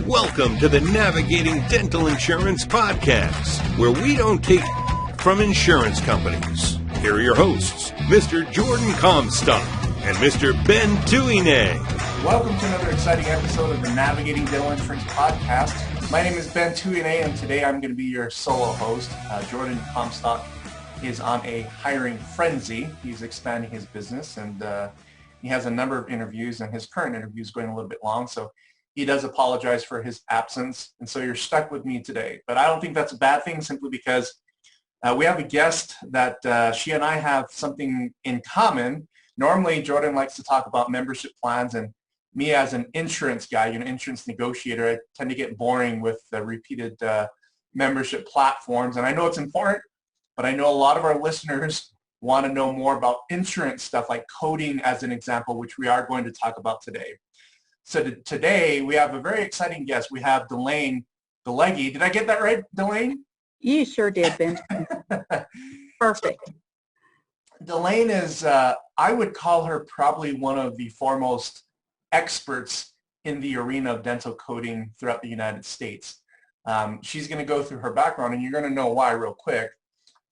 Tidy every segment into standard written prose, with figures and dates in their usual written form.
Welcome to the Navigating Dental Insurance Podcast, where we don't take from insurance companies. Here are your hosts, Mr. Jordan Comstock and Mr. Ben Dilaine. Welcome to another exciting episode of the Navigating Dental Insurance Podcast. My name is Ben Dilaine, and today I'm going to be your solo host. Jordan Comstock is on a hiring frenzy. He's expanding his business, and he has a number of interviews, and his current interview is going a little bit long, so he does apologize for his absence, and so you're stuck with me today. But I don't think that's a bad thing, simply because we have a guest that she and I have something in common. Normally, Jordan likes to talk about membership plans, and me as an insurance guy, insurance negotiator, I tend to get boring with the repeated membership platforms. And I know it's important, but I know a lot of our listeners want to know more about insurance stuff like coding, as an example, which we are going to talk about today. So today we have a very exciting guest. We have Dilaine Gloege. Did I get that right, Dilaine? You sure did, Ben. Perfect. Dilaine is, I would call her probably one of the foremost experts in the arena of dental coding throughout the United States. She's going to go through her background, and you're going to know why real quick.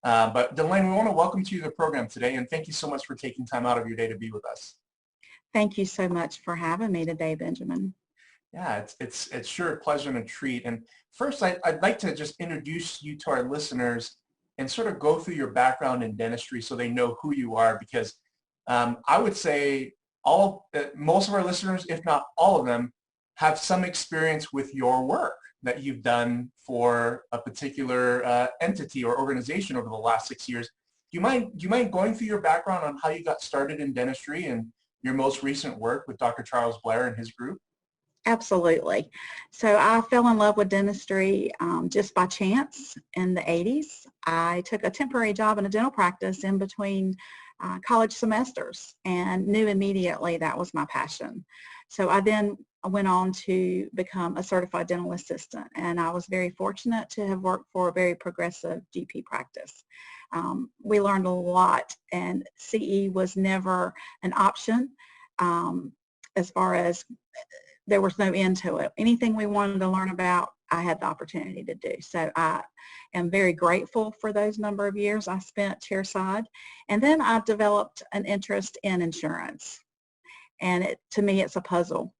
But Dilaine, we want to welcome you to the program today, and thank you so much for taking time out of your day to be with us. Thank you so much for having me today, Benjamin. Yeah, it's sure a pleasure and a treat. And first, I'd like to just introduce you to our listeners and sort of go through your background in dentistry so they know who you are, because I would say most of our listeners, if not all of them, have some experience with your work that you've done for a particular entity or organization over the last 6 years. Do you mind going through your background on how you got started in dentistry and your most recent work with Dr. Charles Blair and his group? Absolutely. So I fell in love with dentistry just by chance in the 80s. I took a temporary job in a dental practice in between college semesters and knew immediately that was my passion. So I then went on to become a certified dental assistant, and I was very fortunate to have worked for a very progressive GP practice. We learned a lot, and CE was never an option as far as there was no end to it. Anything we wanted to learn about, I had the opportunity to do. So I am very grateful for those number of years I spent chairside. And then I developed an interest in insurance. And to me, it's a puzzle.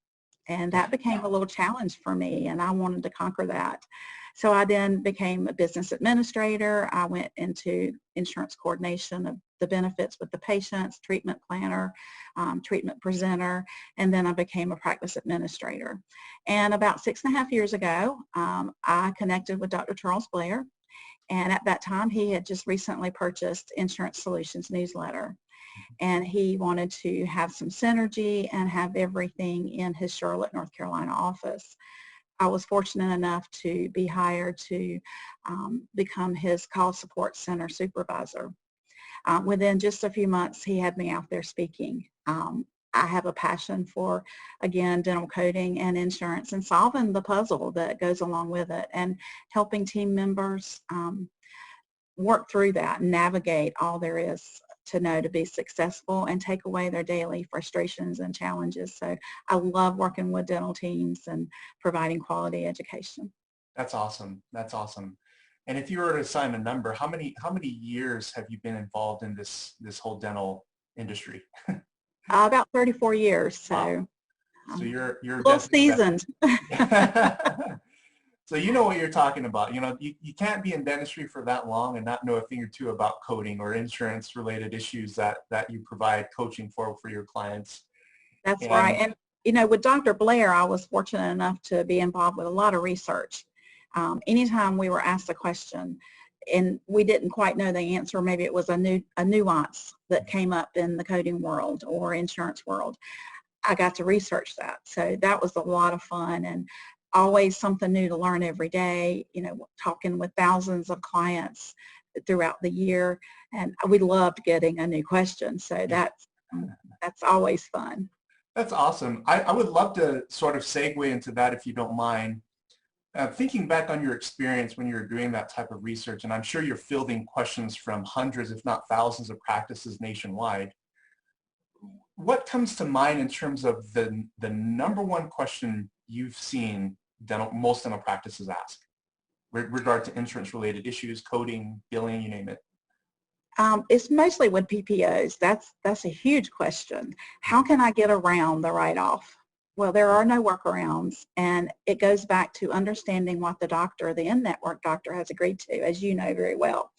And that became a little challenge for me, and I wanted to conquer that. So I then became a business administrator. I went into insurance coordination of the benefits with the patients, treatment planner, treatment presenter, and then I became a practice administrator. And about 6.5 years ago, I connected with Dr. Charles Blair, and at that time he had just recently purchased Insurance Solutions newsletter. And he wanted to have some synergy and have everything in his Charlotte, North Carolina office. I was fortunate enough to be hired to become his call support center supervisor. Within just a few months, he had me out there speaking. I have a passion for, again, dental coding and insurance and solving the puzzle that goes along with it and helping team members work through that and navigate all there is to know to be successful and take away their daily frustrations and challenges. So I love working with dental teams and providing quality education. That's awesome. That's awesome. And if you were to assign a number, how many years have you been involved in this whole dental industry? About 34 years. So, wow. So you're a little seasoned. So you know what you're talking about. You can't be in dentistry for that long and not know a thing or two about coding or insurance-related issues that you provide coaching for your clients. That's right. And, with Dr. Blair, I was fortunate enough to be involved with a lot of research. Anytime we were asked a question and we didn't quite know the answer, maybe it was a nuance that came up in the coding world or insurance world, I got to research that. So that was a lot of fun, and always something new to learn every day, talking with thousands of clients throughout the year, and we loved getting a new question. So that's always fun. That's awesome. I would love to sort of segue into that, if you don't mind. Thinking back on your experience when you were doing that type of research, and I'm sure you're fielding questions from hundreds, if not thousands, of practices nationwide, what comes to mind in terms of the number one question you've seen most dental practices ask with regard to insurance-related issues, coding, billing, you name it? It's mostly with PPOs. That's a huge question. How can I get around the write-off? Well, there are no workarounds, and it goes back to understanding what the doctor, the in-network doctor, has agreed to, as you know very well.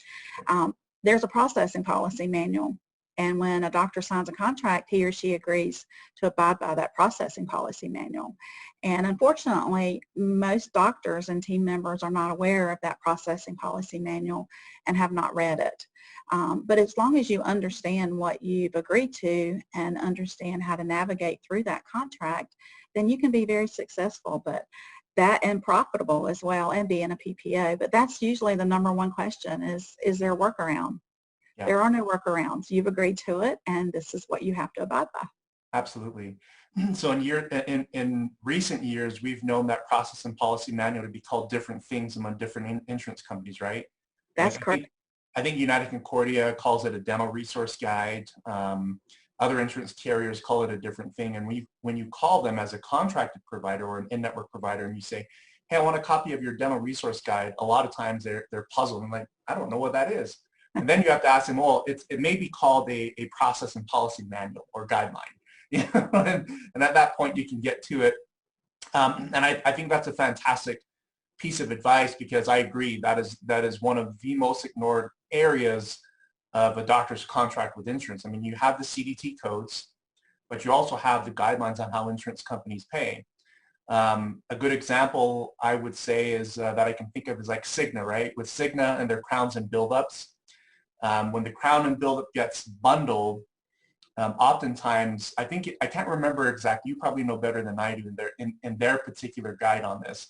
There's a processing policy manual, and when a doctor signs a contract, he or she agrees to abide by that processing policy manual. And unfortunately, most doctors and team members are not aware of that processing policy manual and have not read it. But as long as you understand what you've agreed to and understand how to navigate through that contract, then you can be very successful, but that and profitable as well, and being a PPO. But that's usually the number one question is there a workaround? Yeah. There are no workarounds. You've agreed to it, and this is what you have to abide by. Absolutely. So in recent years, we've known that process and policy manual to be called different things among different insurance companies, right? That's correct. I think United Concordia calls it a dental resource guide. Other insurance carriers call it a different thing. And when you call them as a contracted provider or an in-network provider and you say, hey, I want a copy of your dental resource guide, a lot of times they're puzzled and like, I don't know what that is. And then you have to ask them, well, it may be called a process and policy manual or guideline. And at that point you can get to it. And I think that's a fantastic piece of advice, because I agree that is one of the most ignored areas of a doctor's contract with insurance. I mean, you have the CDT codes, but you also have the guidelines on how insurance companies pay. A good example I would say is that I can think of is like Cigna, right? With Cigna and their crowns and buildups. When the crown and buildup gets bundled, oftentimes, I can't remember exactly, you probably know better than I do in their particular guide on this.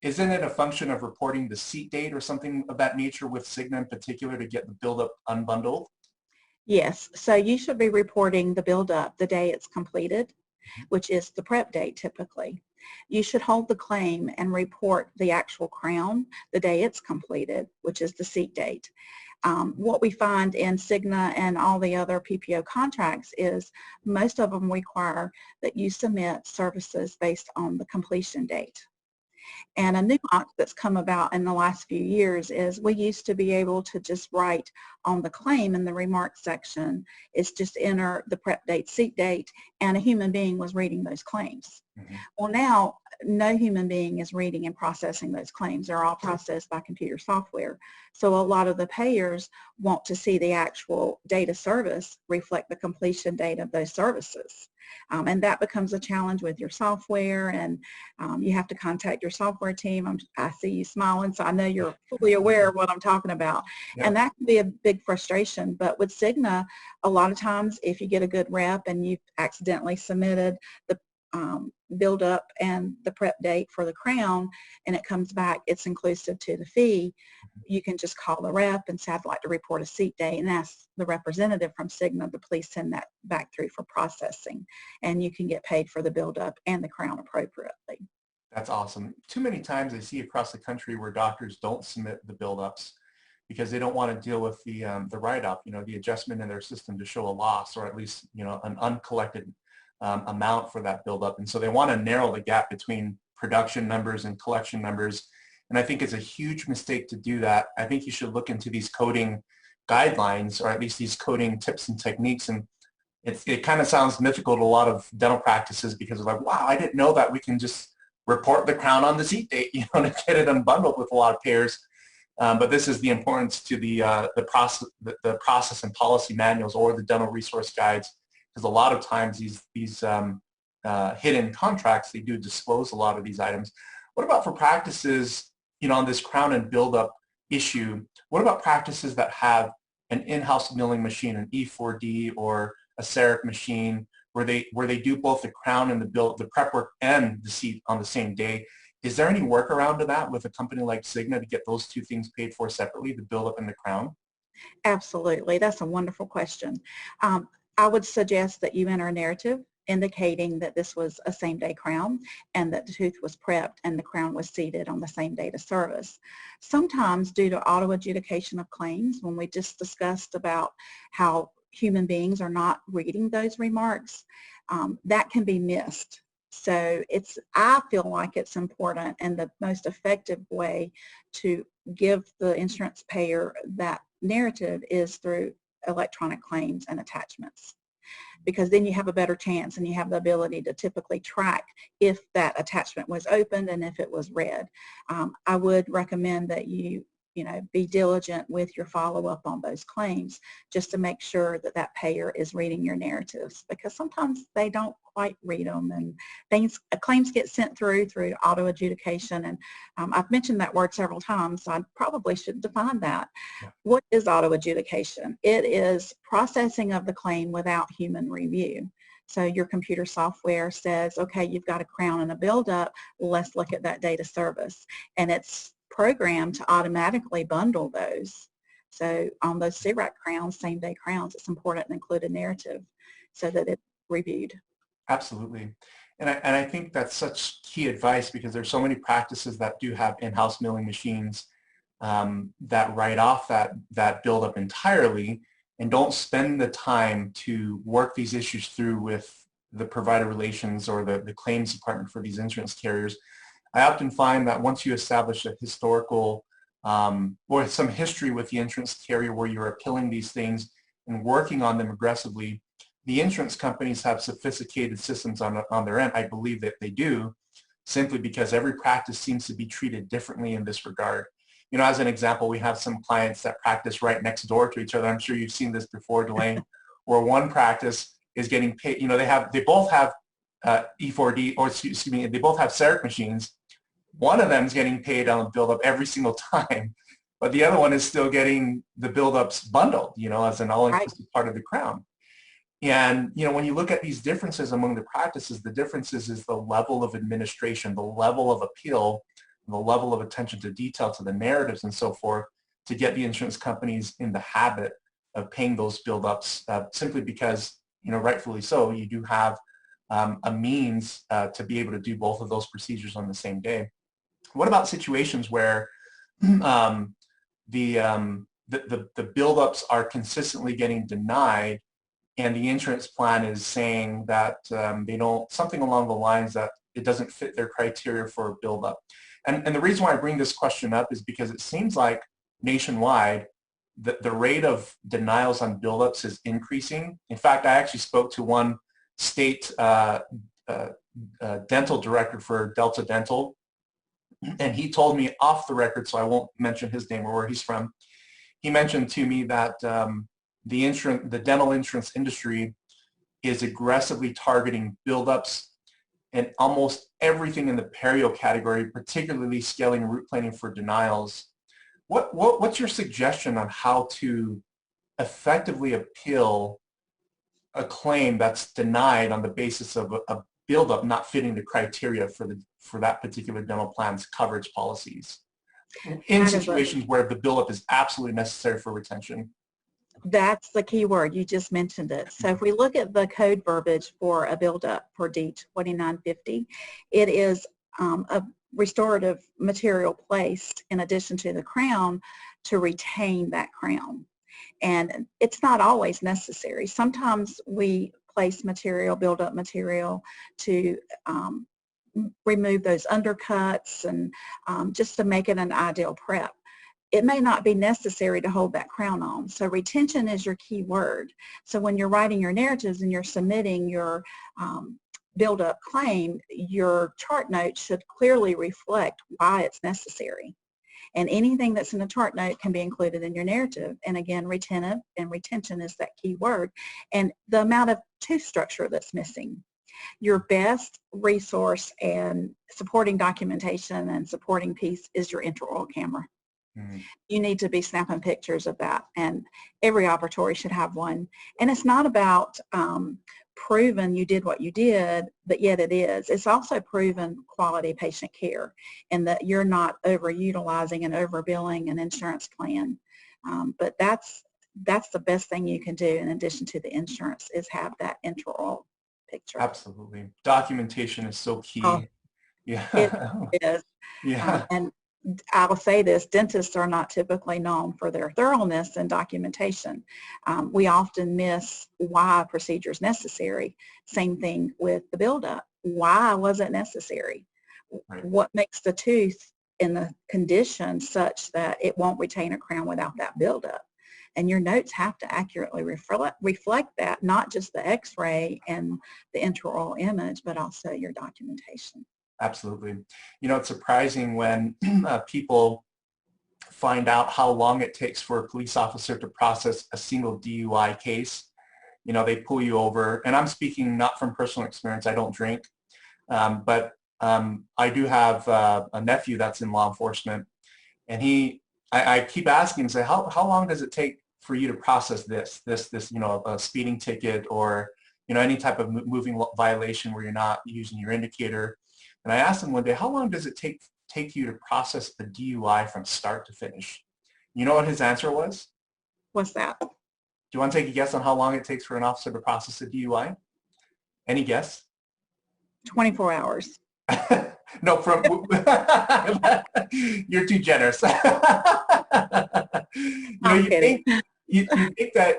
Isn't it a function of reporting the seat date or something of that nature with Cigna in particular to get the buildup unbundled? Yes, so you should be reporting the buildup the day it's completed, which is the prep date typically. You should hold the claim and report the actual crown the day it's completed, which is the seat date. What we find in Cigna and all the other PPO contracts is most of them require that you submit services based on the completion date. And a nuance that's come about in the last few years is we used to be able to just write on the claim in the remarks section, is just enter the prep date, seat date, and a human being was reading those claims. Mm-hmm. Well, now no human being is reading and processing those claims. They're all processed by computer software. So a lot of the payers want to see the actual date of service reflect the completion date of those services. And that becomes a challenge with your software, and you have to contact your software team. I see you smiling, so I know you're fully aware of what I'm talking about. Yep. And that can be a big frustration. But with Cigna, a lot of times if you get a good rep and you've accidentally submitted the build up and the prep date for the crown and it comes back, it's inclusive to the fee, you can just call the rep and say, I'd like to report a seat date, and ask the representative from Cigna to please send that back through for processing, and you can get paid for the build up and the crown appropriately. That's awesome. Too many times I see across the country where doctors don't submit the build-ups because they don't want to deal with the write-off, the adjustment in their system to show a loss, or at least, an uncollected amount for that buildup. And so they want to narrow the gap between production numbers and collection numbers. And I think it's a huge mistake to do that. I think you should look into these coding guidelines, or at least these coding tips and techniques. And it kind of sounds mythical to a lot of dental practices, because they're like, wow, I didn't know that we can just report the crown on the seat date, to get it unbundled with a lot of payers. But this is the importance to the process and policy manuals or the dental resource guides, because a lot of times these hidden contracts, they do disclose a lot of these items. What about for practices, on this crown and buildup issue, what about practices that have an in-house milling machine, an E4D or a CEREC machine, where they do both the crown and the prep work and the seat on the same day? Is there any workaround to that with a company like Cigna to get those two things paid for separately, the buildup and the crown? Absolutely. That's a wonderful question. I would suggest that you enter a narrative indicating that this was a same-day crown and that the tooth was prepped and the crown was seated on the same date of service. Sometimes, due to auto-adjudication of claims, when we just discussed about how human beings are not reading those remarks, that can be missed. So I feel like it's important, and the most effective way to give the insurance payer that narrative is through electronic claims and attachments, because then you have a better chance and you have the ability to typically track if that attachment was opened and if it was read. I would recommend that you be diligent with your follow-up on those claims, just to make sure that that payer is reading your narratives, because sometimes they don't quite read them, and claims get sent through auto-adjudication. And I've mentioned that word several times, so I probably should define that. Yeah. What is auto-adjudication? It is processing of the claim without human review. So your computer software says, okay, you've got a crown and a buildup, let's look at that data service. And it's programmed to automatically bundle those. So on those CRAC crowns, same day crowns, it's important to include a narrative so that it's reviewed. Absolutely. And I think that's such key advice, because there's so many practices that do have in-house milling machines that write off that buildup entirely and don't spend the time to work these issues through with the provider relations or the claims department for these insurance carriers. I often find that once you establish a historical or some history with the insurance carrier where you're appealing these things and working on them aggressively, the insurance companies have sophisticated systems on their end. I believe that they do, simply because every practice seems to be treated differently in this regard. As an example, we have some clients that practice right next door to each other. I'm sure you've seen this before, Dilaine, where one practice is getting paid. They both have E4D, or excuse me, they both have CERC machines. One of them is getting paid on the buildup every single time, but the other one is still getting the buildups bundled, as an all-inclusive part of the crown. And, when you look at these differences among the practices, the differences is the level of administration, the level of appeal, the level of attention to detail to the narratives and so forth, to get the insurance companies in the habit of paying those buildups, simply because, rightfully so, you do have a means to be able to do both of those procedures on the same day. What about situations where the buildups are consistently getting denied, and the insurance plan is saying that they don't, something along the lines that it doesn't fit their criteria for a buildup? And the reason why I bring this question up is because it seems like nationwide the rate of denials on buildups is increasing. In fact, I actually spoke to one state dental director for Delta Dental, and he told me off the record, so I won't mention his name or where he's from. He mentioned to me that the dental insurance industry is aggressively targeting buildups and almost everything in the perio category, particularly scaling root planing for denials. What's your suggestion on how to effectively appeal a claim that's denied on the basis of a buildup not fitting the criteria for that particular dental plan's coverage policies, in situations where the buildup is absolutely necessary for retention? That's the key word. You just mentioned it. So if we look at the code verbiage for a buildup for D2950, it is a restorative material placed in addition to the crown to retain that crown. And it's not always necessary. Sometimes we place material, build-up material, to remove those undercuts and just to make it an ideal prep. It may not be necessary to hold that crown on. So retention is your key word. So when you're writing your narratives and you're submitting your build-up claim, your chart note should clearly reflect why it's necessary. And anything that's in a chart note can be included in your narrative. And again, retentive and retention is that key word. And the amount of tooth structure that's missing. Your best resource and supporting documentation and supporting piece is your intraoral camera. Mm-hmm. You need to be snapping pictures of that, and every operatory should have one. And it's not about proving you did what you did, but yet it is. It's also proven quality patient care, and that you're not overutilizing and overbilling an insurance plan. But that's the best thing you can do in addition to the insurance, is have that intraoral picture. Absolutely. Documentation is so key. Oh, yeah. It is. Yeah. And I will say this, dentists are not typically known for their thoroughness and documentation. We often miss why a procedure is necessary. Same thing with the buildup. why was it necessary? Right. What makes the tooth in the condition such that it won't retain a crown without that buildup? And your notes have to accurately reflect that, not just the x-ray and the intraoral image, but also your documentation. Absolutely. You know, it's surprising when people find out how long it takes for a police officer to process a single DUI case. You know, they pull you over, and I'm speaking not from personal experience. I don't drink, but I do have a nephew that's in law enforcement, and I keep asking him, say, how long does it take for you to process this, you know, a speeding ticket or, you know, any type of moving violation where you're not using your indicator. And I asked him one day, how long does it take you to process a DUI from start to finish? You know what his answer was? What's that? Do you want to take a guess on how long it takes for an officer to process a DUI? Any guess? 24 hours. No, you're too generous. I'm kidding. You think that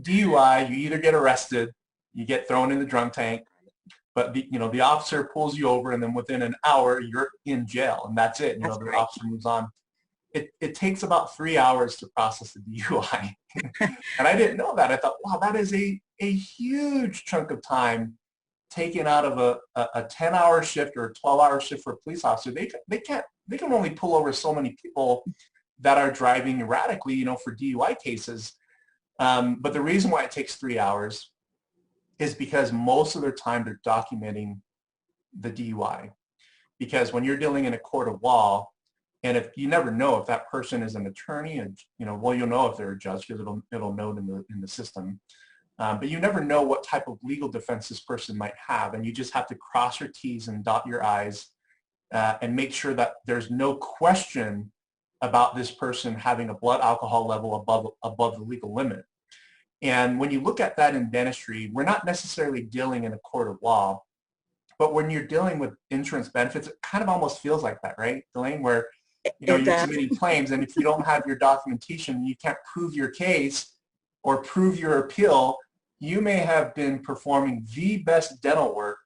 DUI, you either get arrested, you get thrown in the drunk tank, but the officer pulls you over, and then within an hour you're in jail, and that's it. That's The right. officer moves on. It takes about 3 hours to process a DUI, and I didn't know that. I thought, wow, that is a huge chunk of time taken out of a 10-hour shift or a 12-hour shift for a police officer. They can only pull over so many people that are driving erratically, you know, for DUI cases. But the reason why it takes 3 hours is because most of their time they're documenting the DUI. Because when you're dealing in a court of law, and if you never know if that person is an attorney, and well, you'll know if they're a judge because it'll note in the system. But you never know what type of legal defense this person might have, and you just have to cross your T's and dot your I's and make sure that there's no question about this person having a blood alcohol level above the legal limit. And when you look at that in dentistry, we're not necessarily dealing in a court of law, but when you're dealing with insurance benefits, it kind of almost feels like that, right, Dilaine, where you're submitting claims, and if you don't have your documentation, you can't prove your case or prove your appeal. You may have been performing the best dental work,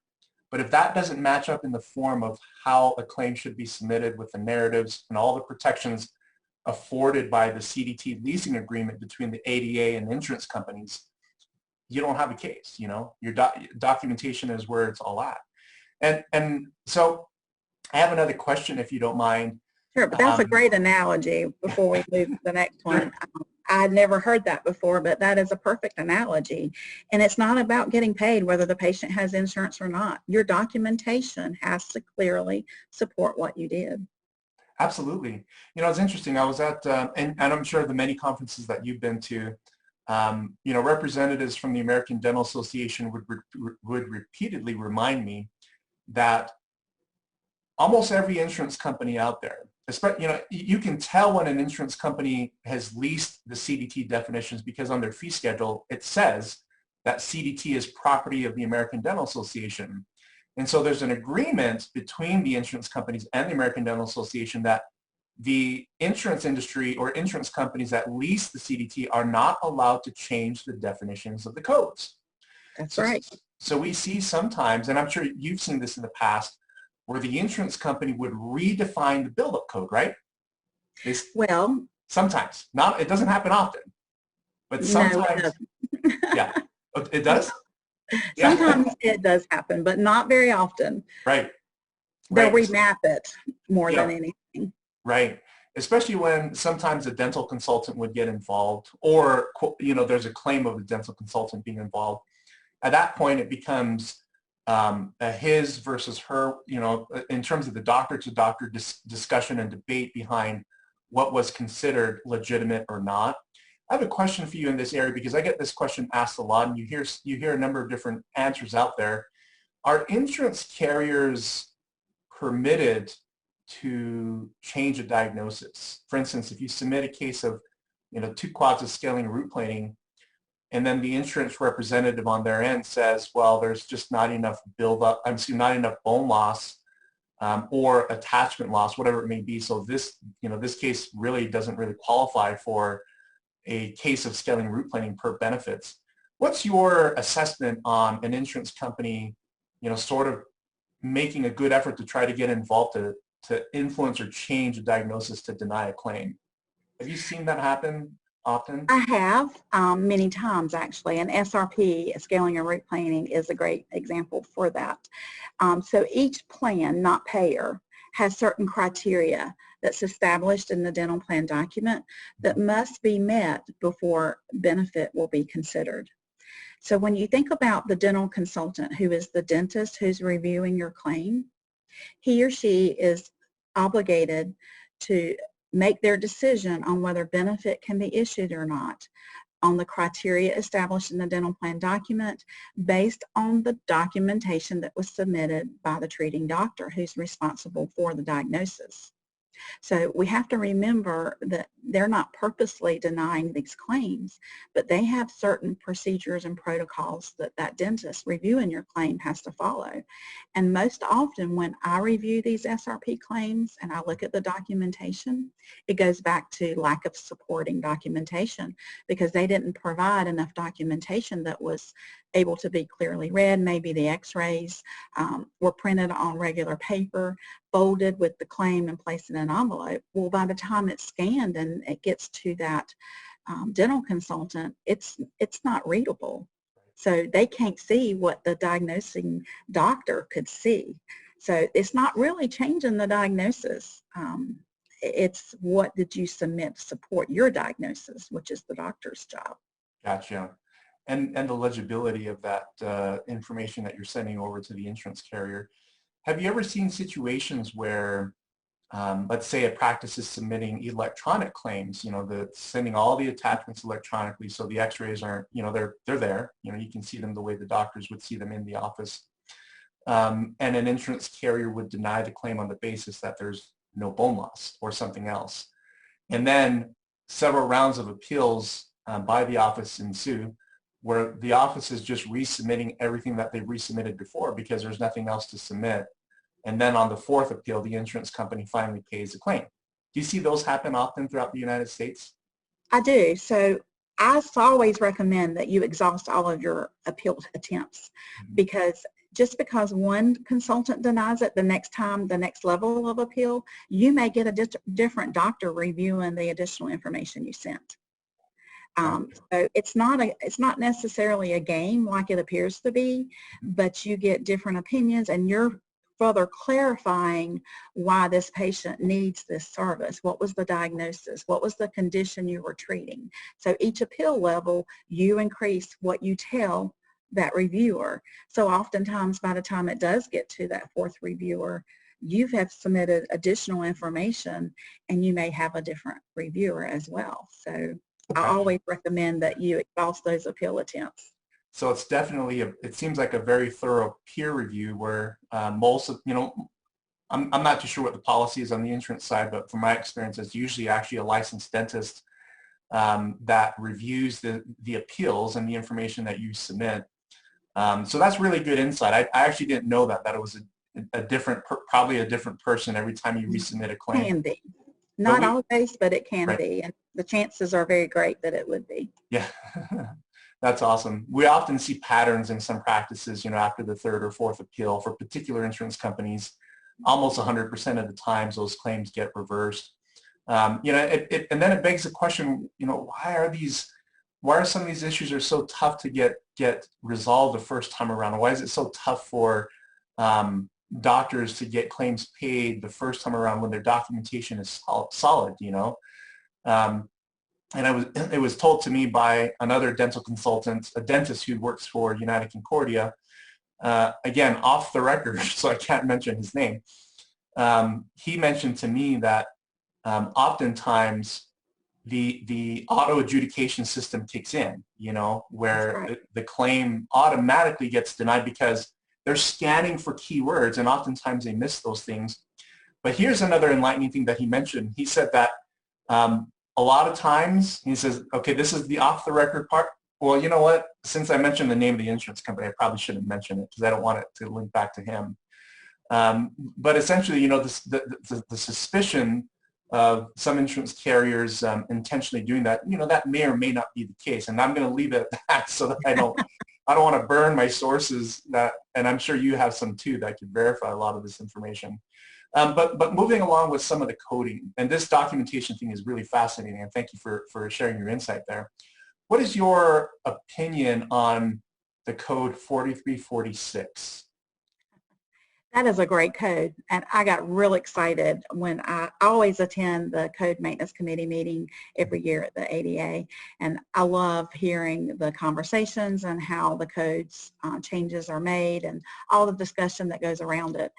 but if that doesn't match up in the form of how a claim should be submitted with the narratives and all the protections afforded by the CDT leasing agreement between the ADA and insurance companies, you don't have a case. Your documentation is where it's all at. And so I have another question, if you don't mind. Sure, but that's a great analogy before we move to the next one. I had never heard that before, but that is a perfect analogy. And it's not about getting paid whether the patient has insurance or not. Your documentation has to clearly support what you did. Absolutely. It's interesting. I was at, and I'm sure the many conferences that you've been to, representatives from the American Dental Association would repeatedly remind me that almost every insurance company out there, you can tell when an insurance company has leased the CDT definitions because on their fee schedule, it says that CDT is property of the American Dental Association. And so there's an agreement between the insurance companies and the American Dental Association that the insurance industry or insurance companies that lease the CDT are not allowed to change the definitions of the codes. That's right. So we see sometimes, and I'm sure you've seen this in the past, where the insurance company would redefine the buildup code, right? Well, sometimes. It doesn't happen often, but sometimes. No, yeah, it does? Sometimes it does happen, but not very often. Right. They'll remap it more than anything. Right. Especially when sometimes a dental consultant would get involved, or there's a claim of a dental consultant being involved. At that point, it becomes a his versus her, in terms of the doctor-to-doctor discussion and debate behind what was considered legitimate or not. I have a question for you in this area because I get this question asked a lot, and you hear a number of different answers out there. Are insurance carriers permitted to change a diagnosis? For instance, if you submit a case of 2 quads of scaling and root planing, and then the insurance representative on their end says, well, there's just not enough not enough bone loss or attachment loss, whatever it may be. So this case really doesn't really qualify for a case of scaling and root planing per benefits. What's your assessment on an insurance company, sort of making a good effort to try to get involved to influence or change a diagnosis to deny a claim. Have you seen that happen often? I have many times actually, and SRP, scaling and route planning, is a great example for that. So each plan, not payer, has certain criteria that's established in the dental plan document that must be met before benefit will be considered. So when you think about the dental consultant, who is the dentist who's reviewing your claim, he or she is obligated to make their decision on whether benefit can be issued or not on the criteria established in the dental plan document based on the documentation that was submitted by the treating doctor who's responsible for the diagnosis. So we have to remember that they're not purposely denying these claims, but they have certain procedures and protocols that that dentist reviewing your claim has to follow. And most often when I review these SRP claims and I look at the documentation, it goes back to lack of supporting documentation because they didn't provide enough documentation that was able to be clearly read. Maybe the x-rays were printed on regular paper, folded with the claim and placed in an envelope. Well, by the time it's scanned and it gets to that dental consultant, it's not readable. So they can't see what the diagnosing doctor could see. So it's not really changing the diagnosis. It's what did you submit to support your diagnosis, which is the doctor's job. Gotcha. And the legibility of that information that you're sending over to the insurance carrier. Have you ever seen situations where, let's say a practice is submitting electronic claims, sending all the attachments electronically so the x-rays aren't, they're there, you can see them the way the doctors would see them in the office. And an insurance carrier would deny the claim on the basis that there's no bone loss or something else. And then several rounds of appeals by the office ensue, where the office is just resubmitting everything that they've resubmitted before because there's nothing else to submit. And then on the fourth appeal, the insurance company finally pays the claim. Do you see those happen often throughout the United States? I do. So I always recommend that you exhaust all of your appeal attempts because just because one consultant denies it, the next time, the next level of appeal, you may get a different doctor reviewing the additional information you sent. So it's not necessarily a game like it appears to be, but you get different opinions and you're further clarifying why this patient needs this service. What was the diagnosis? What was the condition you were treating? So each appeal level, you increase what you tell that reviewer. So oftentimes by the time it does get to that fourth reviewer, you have submitted additional information and you may have a different reviewer as well. So I always recommend that you exhaust those appeal attempts. So it's definitely, it seems like a very thorough peer review where most of, I'm not too sure what the policy is on the insurance side, but from my experience, it's usually actually a licensed dentist that reviews the appeals and the information that you submit. So that's really good insight. I actually didn't know that it was probably a different person every time you resubmit a claim. Can be. Not always, but it can be. And the chances are very great that it would be. Yeah. That's awesome. We often see patterns in some practices, after the third or fourth appeal for particular insurance companies, almost 100% of the times those claims get reversed. And then it begs the question, why are some of these issues are so tough to get resolved the first time around? Why is it so tough for doctors to get claims paid the first time around when their documentation is solid, and it was told to me by another dental consultant, a dentist who works for United Concordia, again, off the record, so I can't mention his name. He mentioned to me that oftentimes the auto-adjudication system kicks in, where the claim automatically gets denied because they're scanning for keywords and oftentimes they miss those things. But here's another enlightening thing that he mentioned. He said that a lot of times, he says, okay, this is the off-the-record part. Well, you know what? Since I mentioned the name of the insurance company, I probably shouldn't mention it because I don't want it to link back to him. But essentially, the suspicion of some insurance carriers intentionally doing that, that may or may not be the case. And I'm going to leave it at that so that I don't want to burn my sources and I'm sure you have some too that could verify a lot of this information. But moving along with some of the coding, and this documentation thing is really fascinating, and thank you for sharing your insight there. What is your opinion on the code 4346? That is a great code, and I got real excited when I always attend the Code Maintenance Committee meeting every year at the ADA, and I love hearing the conversations and how the codes changes are made and all the discussion that goes around it.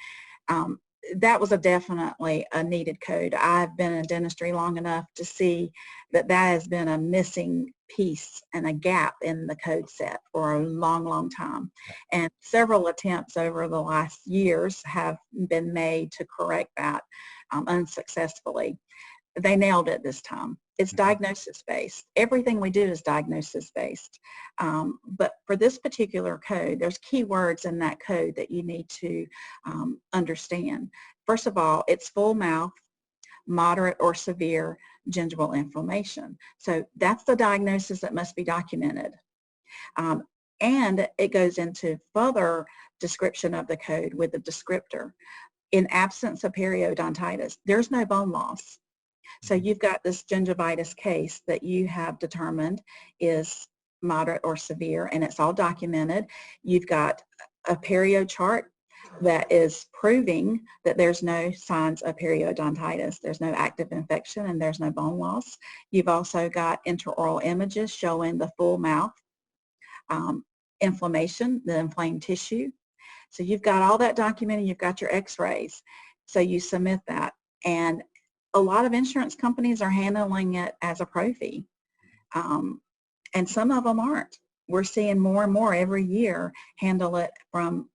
That was definitely a needed code. I've been in dentistry long enough to see that has been a missing piece and a gap in the code set for a long, long time. And several attempts over the last years have been made to correct that unsuccessfully. They nailed it this time. It's diagnosis-based. Everything we do is diagnosis-based. But for this particular code, there's keywords in that code that you need to understand. First of all, it's full mouth, moderate or severe gingival inflammation. So that's the diagnosis that must be documented. And it goes into further description of the code with the descriptor. In absence of periodontitis, there's no bone loss. So you've got this gingivitis case that you have determined is moderate or severe, and it's all documented. You've got a perio chart that is proving that there's no signs of periodontitis. There's no active infection and there's no bone loss. You've also got intraoral images showing the full mouth inflammation, the inflamed tissue. So you've got all that documented. You've got your x-rays. So you submit that. And a lot of insurance companies are handling it as a pro fee. And some of them aren't. We're seeing more and more every year handle it from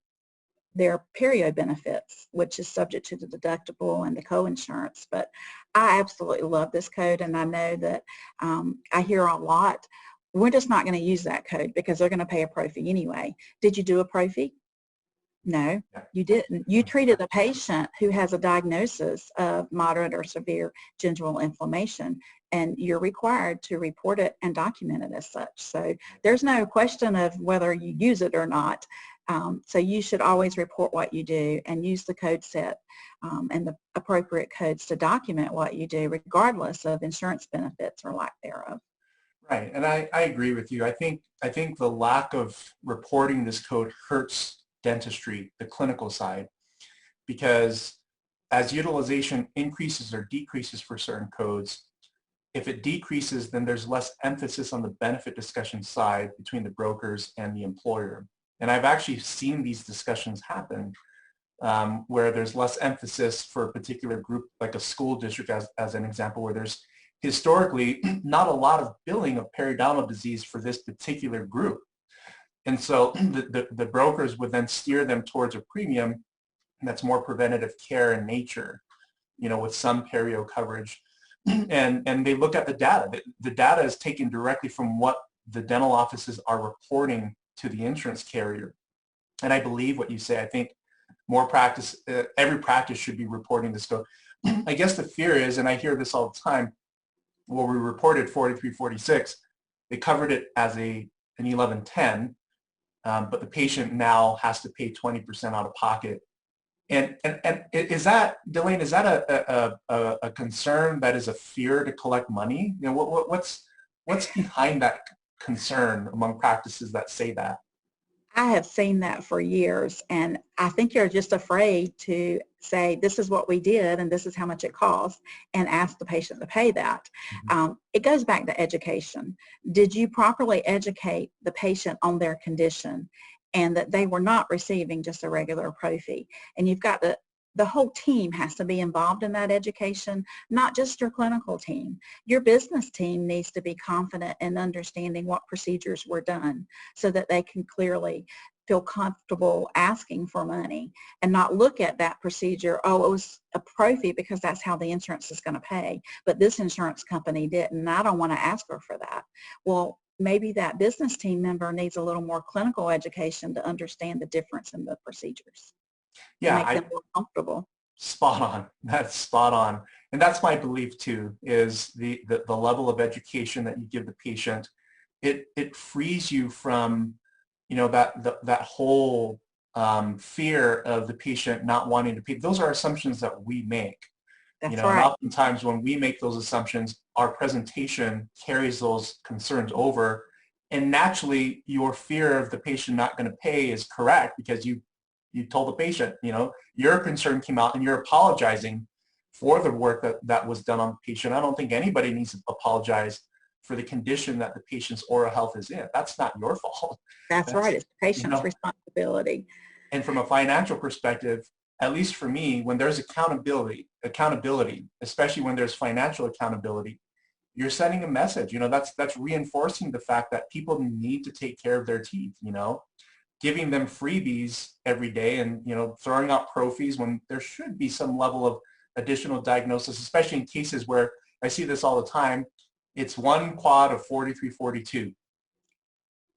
their perio benefits, which is subject to the deductible and the co-insurance. But I absolutely love this code, and I know that I hear a lot, we're just not going to use that code because they're going to pay a pro fee anyway. Did you do a pro fee? No, you didn't. You treated a patient who has a diagnosis of moderate or severe gingival inflammation, and you're required to report it and document it as such. So there's no question of whether you use it or not. So you should always report what you do and use the code set and the appropriate codes to document what you do, regardless of insurance benefits or lack thereof. Right, and I agree with you. I think the lack of reporting this code hurts dentistry, the clinical side, because as utilization increases or decreases for certain codes, if it decreases, then there's less emphasis on the benefit discussion side between the brokers and the employer. And I've actually seen these discussions happen where there's less emphasis for a particular group, like a school district as an example, where there's historically not a lot of billing of periodontal disease for this particular group. And so the brokers would then steer them towards a premium that's more preventative care in nature, you know, with some perio coverage. And they look at the data. The data is taken directly from what the dental offices are reporting to the insurance carrier. And I believe what you say. I think more practice, every practice should be reporting this code. I guess the fear is, and I hear this all the time, well, we reported 4346, they covered it as an 1110, but the patient now has to pay 20% out of pocket. And is that, Dilaine, is that a concern that is a fear to collect money? You know, what's behind that concern among practices that say that? I have seen that for years, and I think you're just afraid to say, this is what we did and this is how much it costs, and ask the patient to pay that. It goes back to education. Did you properly educate the patient on their condition and that they were not receiving just a regular pro fee? And you've got the whole team has to be involved in that education, not just your clinical team. Your business team needs to be confident in understanding what procedures were done so that they can clearly feel comfortable asking for money and not look at that procedure, oh, it was a pro fee because that's how the insurance is going to pay, but this insurance company didn't, and I don't want to ask her for that. Well, maybe that business team member needs a little more clinical education to understand the difference in the procedures. Yeah, make them more comfortable. Spot on. That's spot on. And that's my belief too, is the level of education that you give the patient. It frees you from that whole fear of the patient not wanting to pay. Those are assumptions that we make. That's And right. oftentimes when we make those assumptions, our presentation carries those concerns over. And naturally, your fear of the patient not going to pay is correct because you told the patient, your concern came out and you're apologizing for the work that was done on the patient. I don't think anybody needs to apologize for the condition that the patient's oral health is in. That's not your fault. That's That's, right. It's the patient's responsibility. and from a financial perspective, at least for me, when there's accountability, especially when there's financial accountability, you're sending a message. That's reinforcing the fact that people need to take care of their teeth, giving them freebies every day and, throwing out pro fees when there should be some level of additional diagnosis, especially in cases where I see this all the time. It's one quad of 4342,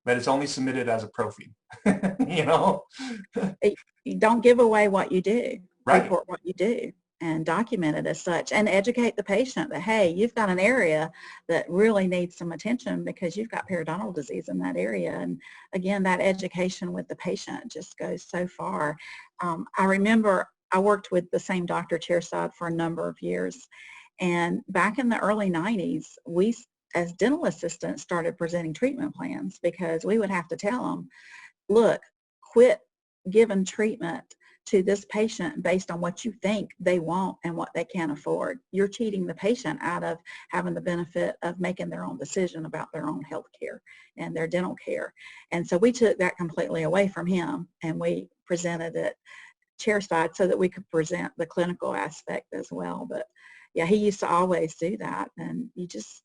but it's only submitted as a pro fee, You don't give away what you do. Right. Report what you do and document it as such, and educate the patient that, hey, you've got an area that really needs some attention because you've got periodontal disease in that area. And again, that education with the patient just goes so far. I remember I worked with the same doctor chairside for a number of years, and back in the early 90s, we as dental assistants started presenting treatment plans because we would have to tell them, look, quit giving treatment to this patient based on what you think they want and what they can't afford. You're cheating the patient out of having the benefit of making their own decision about their own health care and their dental care. And so we took that completely away from him and we presented it chairside so that we could present the clinical aspect as well. But yeah, he used to always do that. And you just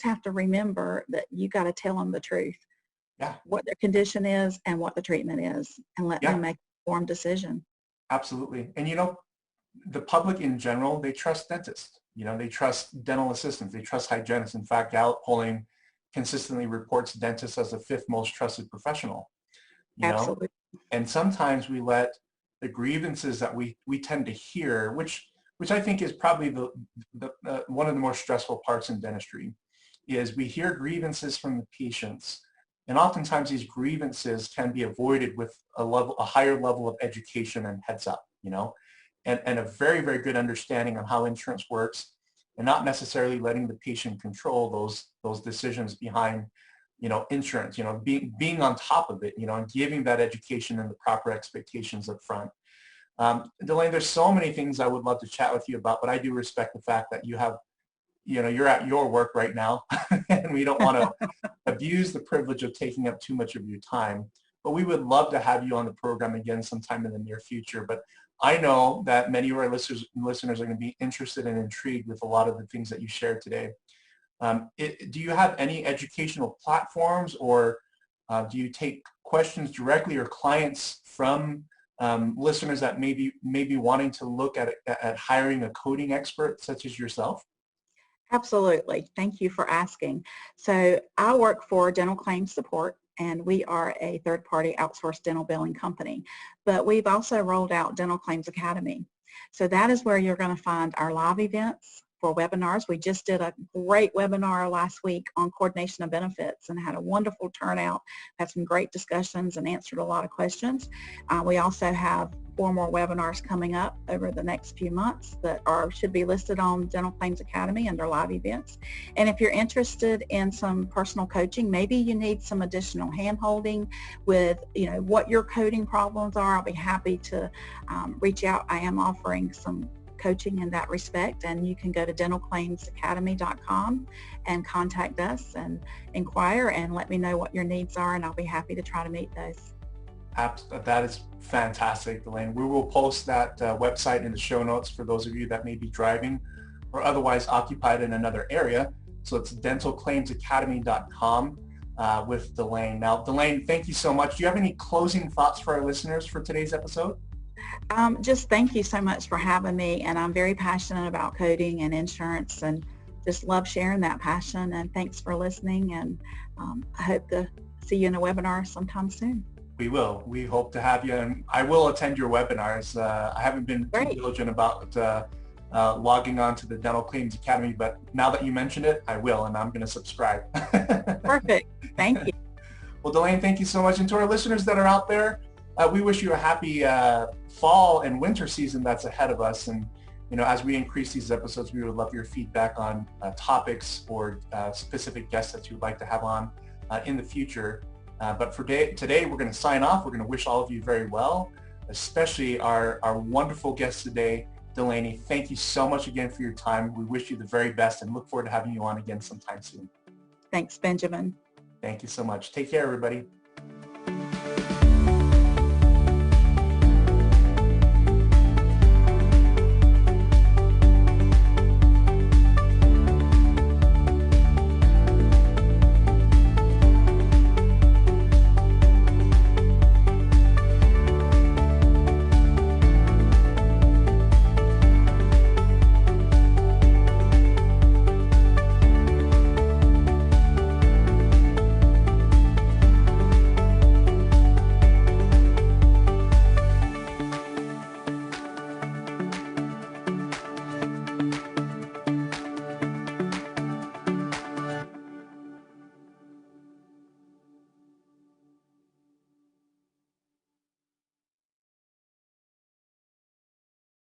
have to remember that you got to tell them the truth. Yeah. What their condition is and what the treatment is, and let them make an informed decision. Absolutely. And the public in general, they trust dentists. They trust dental assistants. They trust hygienists. In fact, Gallup polling consistently reports dentists as the 5th most trusted professional. Absolutely. And sometimes we let the grievances that we tend to hear, which I think is probably the one of the more stressful parts in dentistry, is we hear grievances from the patients. And oftentimes these grievances can be avoided with a higher level of education and heads up, and a very, very good understanding on how insurance works, and not necessarily letting the patient control those decisions behind, insurance, being on top of it, and giving that education and the proper expectations up front. Dilaine, there's so many things I would love to chat with you about, but I do respect the fact that you have, you're at your work right now and we don't want to abuse the privilege of taking up too much of your time, but we would love to have you on the program again sometime in the near future. But I know that many of our listeners are going to be interested and intrigued with a lot of the things that you shared today. Do you have any educational platforms, or do you take questions directly or clients from listeners that may be wanting to look at hiring a coding expert such as yourself? Absolutely. Thank you for asking. So I work for Dental Claims Support, and we are a third-party outsourced dental billing company. But we've also rolled out Dental Claims Academy. So that is where you're going to find our live events for webinars. We just did a great webinar last week on coordination of benefits and had a wonderful turnout, had some great discussions and answered a lot of questions. We also have 4 more webinars coming up over the next few months that should be listed on Dental Claims Academy under live events. And if you're interested in some personal coaching, maybe you need some additional hand-holding with what your coding problems are, I'll be happy to reach out. I am offering some coaching in that respect, and you can go to dentalclaimsacademy.com and contact us and inquire and let me know what your needs are, and I'll be happy to try to meet those. That is fantastic, Dilaine. We will post that website in the show notes for those of you that may be driving or otherwise occupied in another area. So it's dentalclaimsacademy.com with Dilaine. Now, Dilaine, thank you so much. Do you have any closing thoughts for our listeners for today's episode? Just thank you so much for having me, and I'm very passionate about coding and insurance and just love sharing that passion, and thanks for listening, and I hope to see you in a webinar sometime soon. We will. We hope to have you, and I will attend your webinars. I haven't been too diligent about logging on to the Dental Claims Academy, but now that you mentioned it, I will, and I'm going to subscribe. Perfect. Thank you. Well, Dilaine, thank you so much. And to our listeners that are out there, we wish you a happy fall and winter season that's ahead of us. And, as we increase these episodes, we would love your feedback on topics or specific guests that you would like to have on in the future. But for today, we're going to sign off. We're going to wish all of you very well, especially our wonderful guest today, Dilaine. Thank you so much again for your time. We wish you the very best and look forward to having you on again sometime soon. Thanks, Benjamin. Thank you so much. Take care, everybody.